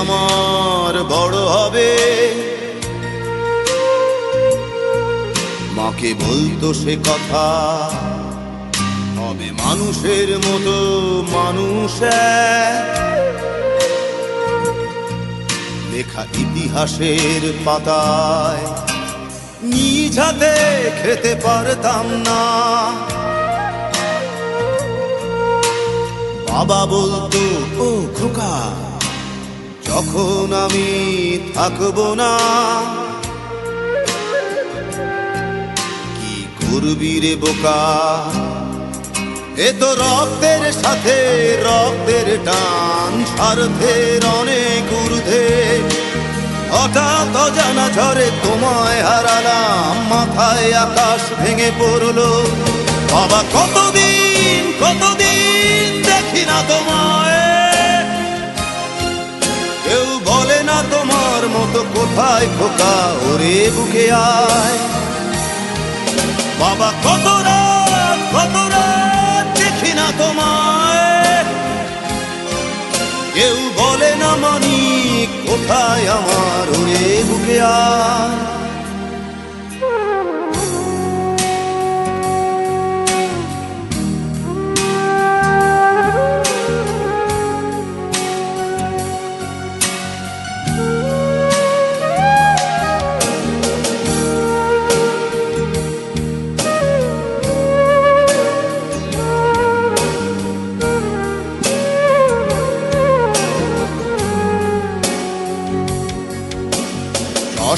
আমার বড় হবে। মাকে বলতো সে কথা, হবে মানুষের মতো মানুষ লেখা ইতিহাসের পাতায় নিজ হাতে খেতে পারতাম না। বাবা বলতো, ও খোকা, যখন আমি থাকবো না, কি করবি রে বোকা, এ তো রক্তের সাথে রক্তের টান, স্বার্থের অনেক ঊর্ধ্বে। হঠাৎ অজানা ঝড়ে তোমায় হারালাম, মাথায় আকাশ ভেঙে পড়লো। বাবা কতদিন কতদিন দেখি না তোমায়, কেউ বলে না তোমার মতো কোথায় খোকা, ওরে বুকে আয়। বাবা কত রাত দেখি না তোমায়, কেউ বলে না মানি কোথায় আমার, ওরে বুকে আয়।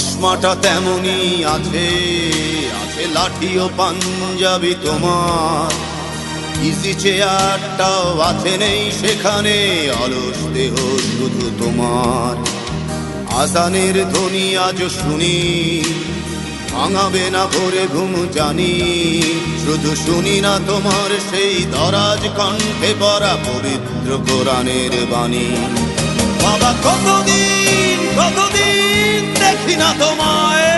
চশমাটা তেমনি আছে, আছে লাঠি ও পাঞ্জাবি তোমার, ইজি চেয়ারটাও আছে নেই সেখানে, অলস দেহ শুধু তোমার। আজানের ধ্বনি আজ শুনি, ভাঙাবে না ভোরে ঘুম জানি, শুধু শুনি না তোমার সেই দরাজ কণ্ঠে পড়া পবিত্র কোরআনের বাণী। বাবা কতদিন কতদিন দেখি না তোমায়,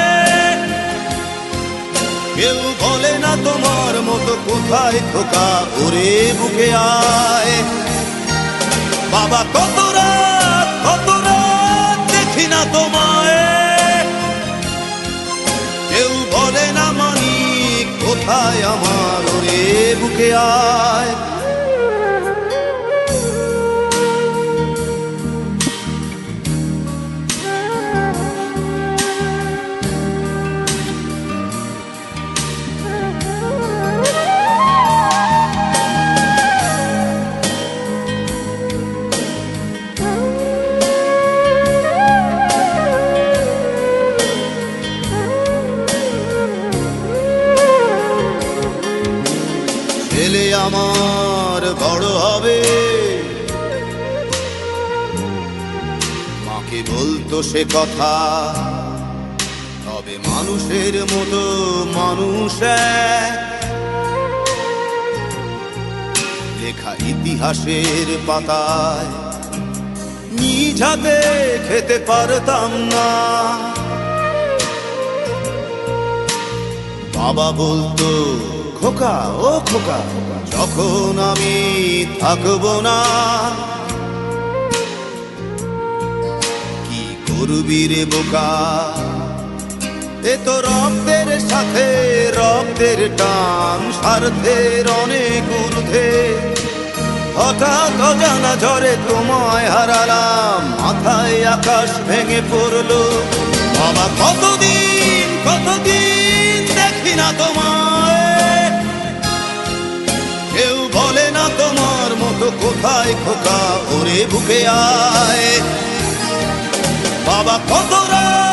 কেউ বলে না তোমার মতো কোথায় খোকা, ওরে বুকে আয়। বাবা কত রাত দেখি না তোমায়, কেউ বলে না মানি কোথায় আমার, ওরে বুকে আয়। ছেলে আমার বড় হবে, মাকে বলতো সে কথা, হবে মানুষের মতো মানুষ লেখা ইতিহাসের পাতায় নিজ হাতে খেতে পারতাম না। বাবা বলতো, খোকা ও খোকা, যখন আমি থাকবো না, কি করবি রে বোকা, এ তো রক্তের সাথে রক্তের টান, স্বার্থের অনেক ঊর্ধ্বে। হঠাৎ অজানা ঝড়ে তোমায় হারালাম, মাথায় আকাশ ভেঙে পড়লো। বাবা কতদিন কতদিন দেখি না তোমায়, কেউ বলে না তোমার মতো কোথায় খোকা, ওরে বুকে আয়। বাবা কত রাত